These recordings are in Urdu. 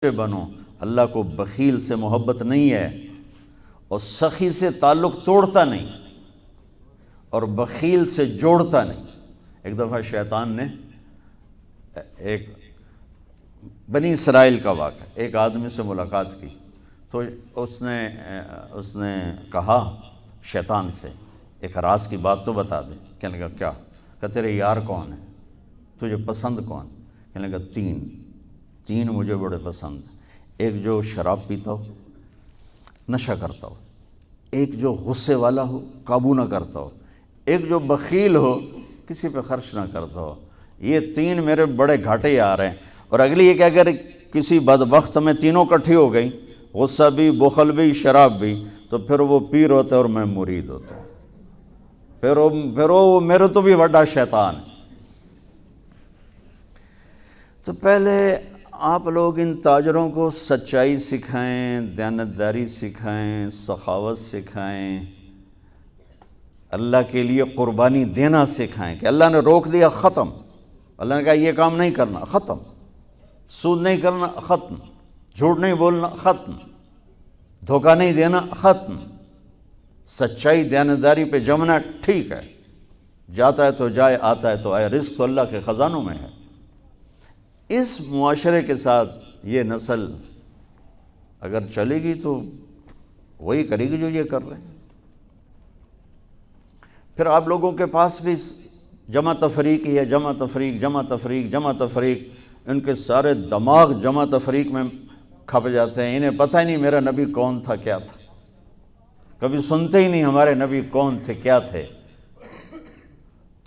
سے بنو۔ اللہ کو بخیل سے محبت نہیں ہے اور سخی سے تعلق توڑتا نہیں اور بخیل سے جوڑتا نہیں۔ ایک دفعہ شیطان نے ایک بنی اسرائیل کا واقعہ، ایک آدمی سے ملاقات کی تو اس نے کہا شیطان سے ایک راز کی بات تو بتا دے۔ کہنے لگا کیا؟ کہ تیرے یار کون ہیں، تجھے پسند کون؟ کہنے لگا تین مجھے بڑے پسند ہیں، ایک جو شراب پیتا ہو، نشہ کرتا ہو، ایک جو غصے والا ہو، قابو نہ کرتا ہو، ایک جو بخیل ہو، کسی پہ خرچ نہ کرتا ہو۔ یہ تین میرے بڑے گھاٹے یار ہیں۔ اور اگلی یہ کہ اگر کسی بدبخت میں تینوں کٹھی ہو گئی، غصہ بھی، بخل بھی، شراب بھی، تو پھر وہ پیر ہوتا ہے اور میں مرید ہوتا ہوں، پھر وہ میرے تو بھی بڑا شیطان ہے۔ تو پہلے آپ لوگ ان تاجروں کو سچائی سکھائیں، دیانتداری سکھائیں، سخاوت سکھائیں، اللہ کے لیے قربانی دینا سکھائیں کہ اللہ نے روک دیا، ختم۔ اللہ نے کہا یہ کام نہیں کرنا، ختم۔ سود نہیں کرنا، ختم۔ جھوٹ نہیں بولنا، ختم۔ دھوکہ نہیں دینا، ختم۔ سچائی دیانتداری پہ جمنا ٹھیک ہے، جاتا ہے تو جائے، آتا ہے تو آئے، رزق تو اللہ کے خزانوں میں ہے۔ اس معاشرے کے ساتھ یہ نسل اگر چلے گی تو وہی کرے گی جو یہ کر رہے ہیں۔ پھر آپ لوگوں کے پاس بھی جمع تفریق ہی ہے، جمع تفریق، جمع تفریق، جمع تفریق۔ ان کے سارے دماغ جمع تفریق میں کھپ جاتے ہیں، انہیں پتہ ہی نہیں میرا نبی کون تھا، کیا تھا، کبھی سنتے ہی نہیں ہمارے نبی کون تھے، کیا تھے۔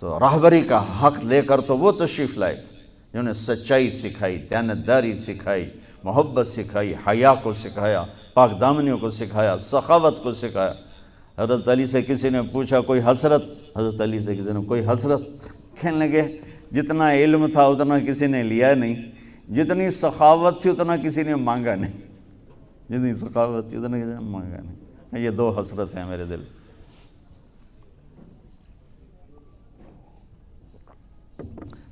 تو راہبری کا حق لے کر تو وہ تشریف لائے تھے جنہوں نے سچائی سکھائی، دیانتداری سکھائی، محبت سکھائی، حیا کو سکھایا، پاک دامنیوں کو سکھایا، سخاوت کو سکھایا۔ حضرت علی سے کسی نے پوچھا کوئی حسرت، حضرت علی سے کسی نے کوئی حسرت، کہنے لگے جتنا علم تھا اتنا کسی نے لیا نہیں، جتنی سخاوت تھی اتنا کسی نے مانگا نہیں، جتنی سخاوت تھی اتنا کسی نے مانگا نہیں۔ یہ دو حسرت ہیں میرے دل۔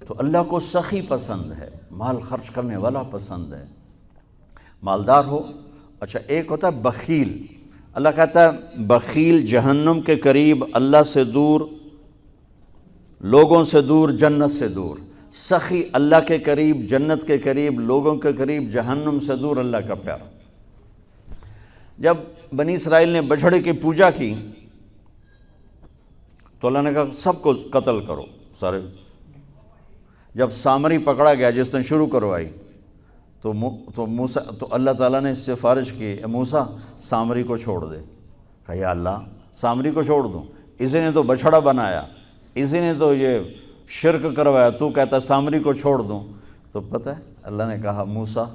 تو اللہ کو سخی پسند ہے، مال خرچ کرنے والا پسند ہے، مالدار ہو۔ اچھا ایک ہوتا ہے بخیل، اللہ کہتا ہے بخیل جہنم کے قریب، اللہ سے دور، لوگوں سے دور، جنت سے دور۔ سخی اللہ کے قریب، جنت کے قریب، لوگوں کے قریب، جہنم سے دور، اللہ کا پیارا۔ جب بنی اسرائیل نے بچھڑے کی پوجا کی تو اللہ نے کہا سب کو قتل کرو، سارے۔ جب سامری پکڑا گیا جس نے شروع کروائی تو اللہ تعالیٰ نے سفارش کی، اے موسیٰ سامری کو چھوڑ دے۔ کہا یا اللہ سامری کو چھوڑ دوں؟ اسی نے تو بچھڑا بنایا، اسی نے تو یہ شرک کروایا، تو کہتا سامری کو چھوڑ دوں؟ تو پتہ ہے اللہ نے کہا موسیٰ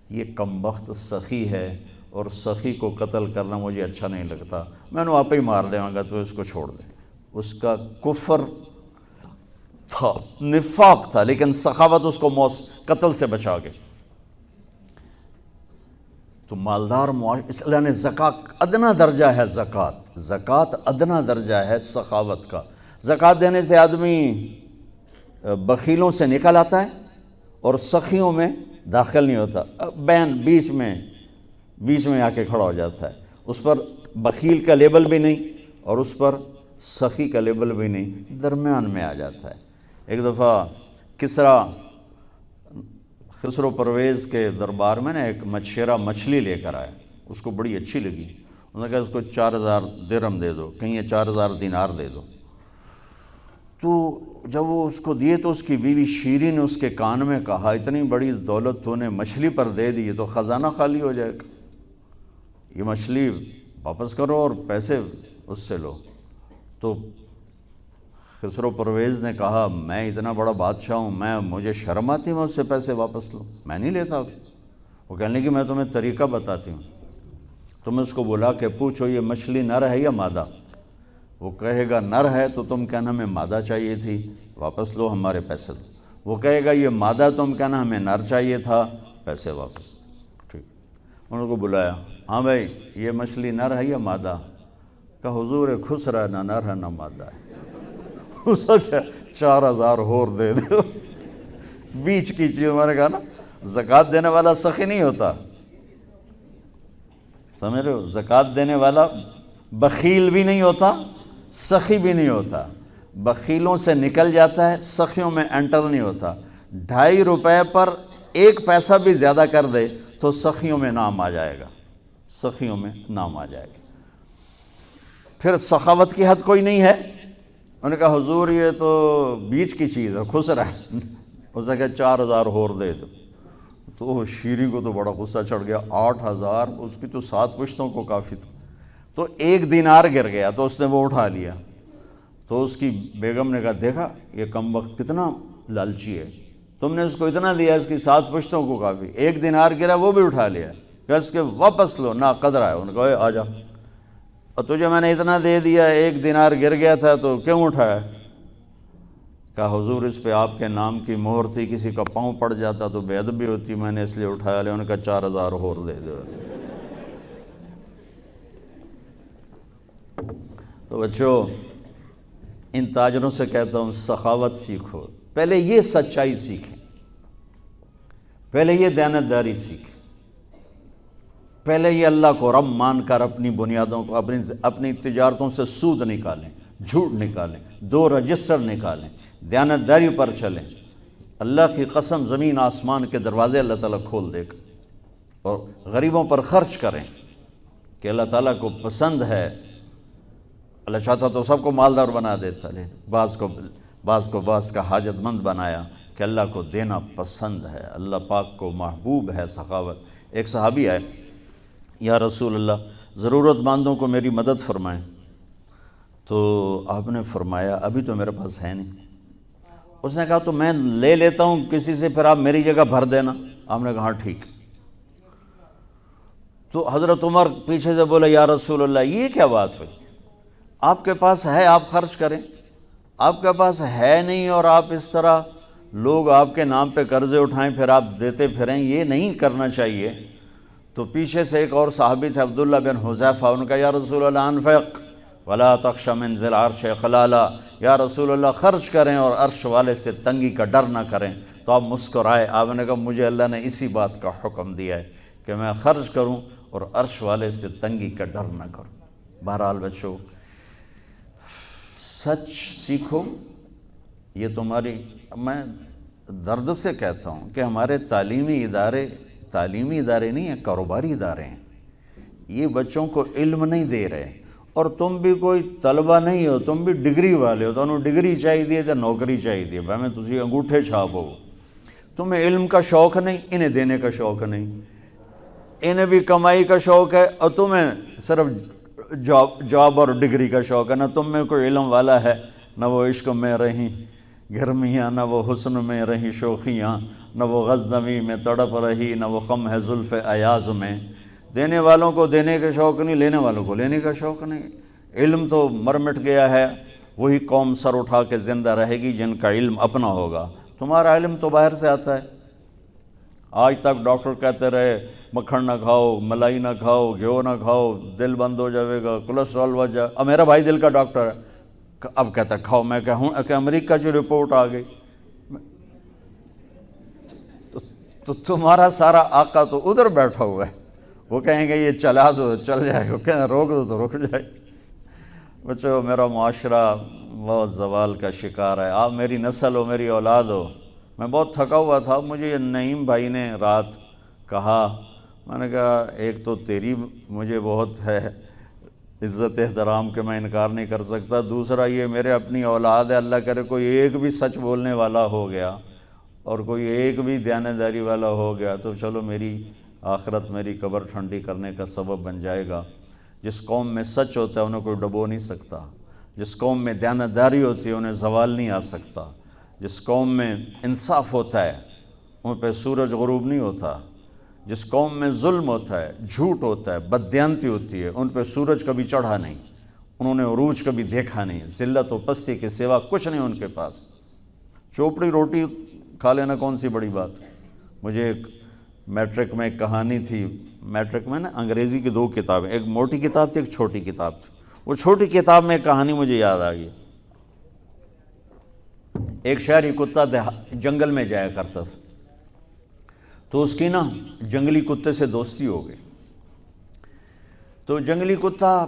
یہ کمبخت سخی ہے اور سخی کو قتل کرنا مجھے اچھا نہیں لگتا، میں نے آپ ہی مار دے گا، تو اس کو چھوڑ دے۔ اس کا کفر تھا، نفاق تھا، لیکن سخاوت اس کو قتل سے بچا گئی۔ تو مالدار اس اللہ نے زکوٰۃ ادنا درجہ ہے، زکوٰۃ ادنا درجہ ہے سخاوت کا۔ زکوٰۃ دینے سے آدمی بخیلوں سے نکل آتا ہے اور سخیوں میں داخل نہیں ہوتا، بیچ میں آ کے کھڑا ہو جاتا ہے۔ اس پر بخیل کا لیبل بھی نہیں اور اس پر سخی کا لیبل بھی نہیں، درمیان میں آ جاتا ہے۔ ایک دفعہ خسرو پرویز کے دربار میں ایک مچھیرا مچھلی لے کر آیا، اس کو بڑی اچھی لگی، انہوں نے کہا اس کو 4000 درہم دے دو، کہیں 4000 دینار دے دو۔ تو جب وہ اس کو دیے تو اس کی بیوی شیریں نے اس کے کان میں کہا اتنی بڑی دولت تو نے مچھلی پر دے دی، تو خزانہ خالی ہو جائے گا، یہ مچھلی واپس کرو اور پیسے اس سے لو۔ تو خسرو پرویز نے کہا میں اتنا بڑا بادشاہ ہوں، مجھے شرم آتی میں اس سے پیسے واپس لوں، میں نہیں لیتا۔ وہ کہنے لگی میں تمہیں طریقہ بتاتی ہوں، تم اس کو بلا کے پوچھو یہ مچھلی نر ہے یا مادہ؟ وہ کہے گا نر ہے تو تم کہنا ہمیں مادہ چاہیے تھی، واپس لو، ہمارے پیسے دو۔ وہ کہے گا یہ مادہ، تم کہنا ہمیں نر چاہیے تھا، پیسے واپس۔ ٹھیک، انہوں کو بلایا، ہاں بھائی یہ مچھلی نر ہے یا مادہ؟ کہا حضور خسرا نہ نر ہے نہ مادہ ہے۔ اس کو کیا 4000 اور دے دو، بیچ کی چیز، میں نے کہا نا زکوٰۃ دینے والا سخی نہیں ہوتا، سمجھ رہے ہو؟ زکوٰۃ دینے والا بخیل بھی نہیں ہوتا، سخی بھی نہیں ہوتا، بخیلوں سے نکل جاتا ہے، سخیوں میں انٹر نہیں ہوتا۔ 2.5 روپے پر 1 پیسہ بھی زیادہ کر دے تو سخیوں میں نام آ جائے گا، سخیوں میں نام آ جائے گا۔ پھر سخاوت کی حد کوئی نہیں ہے۔ انہوں نے کہا حضور یہ تو بیچ کی چیز ہے، خسرا ہے۔ اس نے کہا 4,000 اور دے دو۔ تو شیری کو تو بڑا غصہ چڑھ گیا، 8,000 اس کی تو 7 پشتوں کو کافی تھا۔ تو 1 دینار گر گیا تو اس نے وہ اٹھا لیا۔ تو اس کی بیگم نے کہا دیکھا یہ کم وقت کتنا لالچی ہے، تم نے اس کو اتنا دیا، اس کی 7 پشتوں کو کافی، 1 دینار گرا وہ بھی اٹھا لیا، کہ اس کے واپس لو، نا قدر ہے۔ انہوں نے کہا آ جا، اور تجھے میں نے اتنا دے دیا، 1 دینار گر گیا تھا تو کیوں اٹھایا؟ کہا حضور اس پہ آپ کے نام کی مہر تھی، کسی کا پاؤں پڑ جاتا تو بے ادبی ہوتی، میں نے اس لیے اٹھایا لیا۔ انہوں نے کہا 4,000 اور دے دو۔ تو بچوں ان تاجروں سے کہتا ہوں سخاوت سیکھو، پہلے یہ سچائی سیکھیں، پہلے یہ دیانتداری سیکھیں، پہلے یہ اللہ کو رب مان کر اپنی بنیادوں کو، اپنی تجارتوں سے سود نکالیں، جھوٹ نکالیں، 2 رجسٹر نکالیں، دیانتداری پر چلیں۔ اللہ کی قسم زمین آسمان کے دروازے اللہ تعالیٰ کھول دے گا۔ اور غریبوں پر خرچ کریں کہ اللہ تعالیٰ کو پسند ہے۔ اللہ چاہتا تو سب کو مالدار بنا دیتا، لیکن بعض کا حاجت مند بنایا کہ اللہ کو دینا پسند ہے، اللہ پاک کو محبوب ہے سخاوت۔ ایک صحابی آئے، یا رسول اللہ ضرورت مندوں کو میری مدد فرمائیں۔ تو آپ نے فرمایا ابھی تو میرے پاس ہے نہیں۔ اس نے کہا تو میں لے لیتا ہوں کسی سے، پھر آپ میری جگہ بھر دینا۔ آپ نے کہا ہاں ٹھیک۔ تو حضرت عمر پیچھے سے بولے یا رسول اللہ یہ کیا بات ہوئی؟ آپ کے پاس ہے آپ خرچ کریں، آپ کے پاس ہے نہیں اور آپ اس طرح لوگ آپ کے نام پہ قرضے اٹھائیں پھر آپ دیتے پھریں، یہ نہیں کرنا چاہیے۔ تو پیچھے سے ایک اور صحابی تھے عبداللہ بن حذیفہ، ان کا یا رسول اللہ انفق ولا تخش من ذی العرش خلالا، یا رسول اللہ خرچ کریں اور عرش والے سے تنگی کا ڈر نہ کریں۔ تو آپ مسکرائے، آپ نے کہا مجھے اللہ نے اسی بات کا حکم دیا ہے کہ میں خرچ کروں اور عرش والے سے تنگی کا ڈر نہ کروں۔ بہرحال بچوں سچ سیکھو، یہ تمہاری، میں درد سے کہتا ہوں کہ ہمارے تعلیمی ادارے نہیں ہیں، کاروباری ادارے ہیں۔ یہ بچوں کو علم نہیں دے رہے، اور تم بھی کوئی طلبہ نہیں ہو، تم بھی ڈگری والے ہو، تو انہوں ڈگری چاہیے یا نوکری چاہیے، بھائی میں تجھے انگوٹھے چھاپ ہو۔ تمہیں علم کا شوق نہیں، انہیں دینے کا شوق نہیں، انہیں بھی کمائی کا شوق ہے اور تمہیں صرف جاب اور ڈگری کا شوق ہے۔ نہ تم میں کوئی علم والا ہے، نہ وہ عشق میں رہیں گرمیاں، نہ وہ حسن میں رہیں شوخیاں، نہ وہ غزنوی میں تڑپ رہی، نہ وہ خم ہے زلف ایاز میں۔ دینے والوں کو دینے کا شوق نہیں، لینے والوں کو لینے کا شوق نہیں۔ علم تو مر مٹ گیا ہے، وہی قوم سر اٹھا کے زندہ رہے گی جن کا علم اپنا ہوگا۔ تمہارا علم تو باہر سے آتا ہے۔ آج تک ڈاکٹر کہتے رہے مکھن نہ کھاؤ، ملائی نہ کھاؤ، گھیو نہ کھاؤ، دل بند ہو جائے گا، کولیسٹرول بڑھ جائے۔ اب میرا بھائی دل کا ڈاکٹر ہے، اب کہتا ہے کھاؤ۔ میں کہوں کہ امریکہ کی رپورٹ آ گئی، تو تمہارا سارا آقا تو ادھر بیٹھا ہوا ہے، وہ کہیں گے یہ چلا دو چل جائے گا، کہیں روک دو تو رک جائے۔ بچوں میرا معاشرہ بہت زوال کا شکار ہے، آپ میری نسل ہو، میری اولاد ہو۔ میں بہت تھکا ہوا تھا، مجھے یہ نعیم بھائی نے رات کہا، میں نے کہا ایک تو تیری مجھے بہت ہے عزت احترام کہ میں انکار نہیں کر سکتا، دوسرا یہ میرے اپنی اولاد ہے، اللہ کرے کوئی ایک بھی سچ بولنے والا ہو گیا اور کوئی ایک بھی دیانتداری والا ہو گیا تو چلو میری آخرت، میری قبر ٹھنڈی کرنے کا سبب بن جائے گا۔ جس قوم میں سچ ہوتا ہے انہیں کوئی ڈبو نہیں سکتا، جس قوم میں دیانتداری ہوتی ہے انہیں زوال نہیں آ سکتا، جس قوم میں انصاف ہوتا ہے ان پہ سورج غروب نہیں ہوتا، جس قوم میں ظلم ہوتا ہے، جھوٹ ہوتا ہے، بددیانتی ہوتی ہے، ان پہ سورج کبھی چڑھا نہیں، انہوں نے عروج کبھی دیکھا نہیں، ذلت و پستی کے سوا کچھ نہیں ان کے پاس۔ چوپڑی روٹی کھا لینا کون سی بڑی بات۔ مجھے ایک میٹرک میں ایک کہانی تھی، میٹرک میں نا انگریزی کی 2 کتابیں، ایک موٹی کتاب تھی ایک چھوٹی کتاب تھی، وہ چھوٹی کتاب میں ایک کہانی مجھے یاد آ گئی۔ ایک شہری کتا جنگل میں جایا کرتا تھا، تو اس کی نا جنگلی کتے سے دوستی ہو گئی. تو جنگلی کتا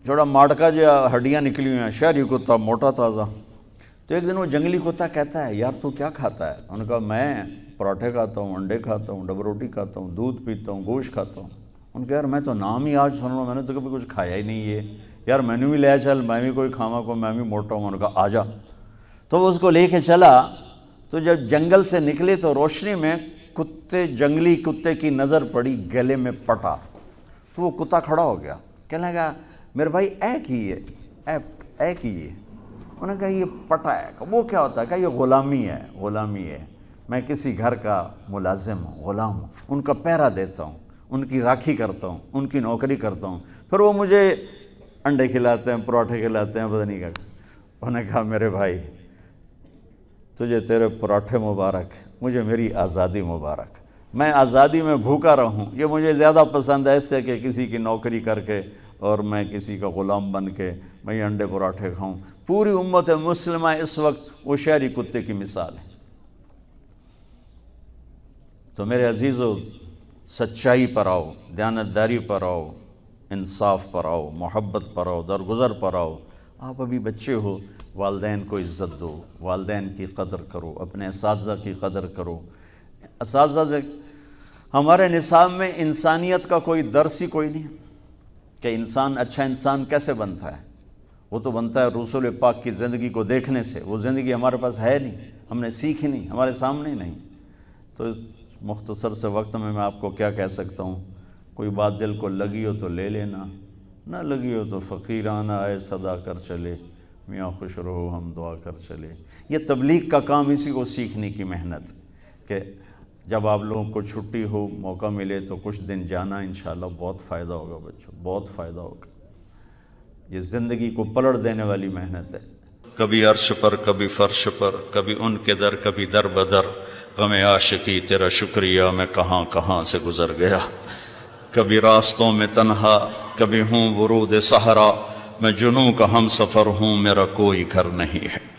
تھوڑا ماڑکا جو ہڈیاں نکلی ہوئی ہیں، شہری کتا موٹا تازہ. تو ایک دن وہ جنگلی کتا کہتا ہے یار تو کیا کھاتا ہے؟ انہوں نے کہا میں پراٹھے کھاتا ہوں، انڈے کھاتا ہوں، ڈبل روٹی کھاتا ہوں، دودھ پیتا ہوں، گوشت کھاتا ہوں. ان کا یار میں تو نام ہی آج سن رہا ہوں، میں نے تو کبھی کچھ کھایا ہی نہیں ہے یار، میں نے بھی لے چل، میں بھی کوئی کھاوا کو، میں بھی موٹا ہوں. انہوں نے کہا آ جا. تو وہ اس کو لے کے چلا. تو جب جنگل سے نکلے تو روشنی میں جنگلی کتے کی نظر پڑی گلے میں پٹا. تو وہ کتا کھڑا ہو گیا، کہنے لگا میرے بھائی اے کی ہے، اے کی ہے. انہوں نے کہا یہ پٹا ہے. وہ کیا ہوتا ہے؟ کہ یہ غلامی ہے، غلامی ہے. میں کسی گھر کا ملازم ہوں، غلام ہوں، ان کا پہرا دیتا ہوں، ان کی راکھی کرتا ہوں، ان کی نوکری کرتا ہوں، پھر وہ مجھے انڈے کھلاتے ہیں، پراٹھے کھلاتے ہیں، پتہ نہیں کیا. انہوں نے کہا میرے بھائی تجھے تیرے پراٹھے مبارک، مجھے میری آزادی مبارک. میں آزادی میں بھوکا رہوں یہ مجھے زیادہ پسند ہے اس سے کہ کسی کی نوکری کر کے اور میں کسی کا غلام بن کے میں یہ انڈے پراٹھے کھاؤں. پوری امت مسلمہ اس وقت وہ شہری کتے کی مثال ہے. تو میرے عزیزو، سچائی پر آؤ، دیانتداری پر آؤ، انصاف پر آؤ، محبت پر آؤ، درگزر پر آؤ. آپ ابھی بچے ہو، والدین کو عزت دو، والدین کی قدر کرو، اپنے اساتذہ کی قدر کرو. اساتذہ سے ہمارے نصاب میں انسانیت کا کوئی درس ہی کوئی نہیں کہ انسان اچھا انسان کیسے بنتا ہے. وہ تو بنتا ہے رسول پاک کی زندگی کو دیکھنے سے. وہ زندگی ہمارے پاس ہے نہیں، ہم نے سیکھی نہیں، ہمارے سامنے نہیں. تو مختصر سے وقت میں آپ کو کیا کہہ سکتا ہوں. کوئی بات دل کو لگی ہو تو لے لینا، نہ لگی ہو تو فقیرانہ آئے صدا کر چلے، میاں خوش رہو ہم دعا کر چلے. یہ تبلیغ کا کام اسی کو سیکھنے کی محنت کہ جب آپ لوگوں کو چھٹی ہو، موقع ملے تو کچھ دن جانا، انشاءاللہ بہت فائدہ ہوگا بچوں، بہت فائدہ ہوگا. یہ زندگی کو پلٹ دینے والی محنت ہے. کبھی عرش پر، کبھی فرش پر، کبھی ان کے در، کبھی در بدر. غم عاشقی تیرا شکریہ میں کہاں کہاں سے گزر گیا. کبھی راستوں میں تنہا، کبھی ہوں ورود صحرا. میں جنوں کا ہم سفر ہوں، میرا کوئی گھر نہیں ہے.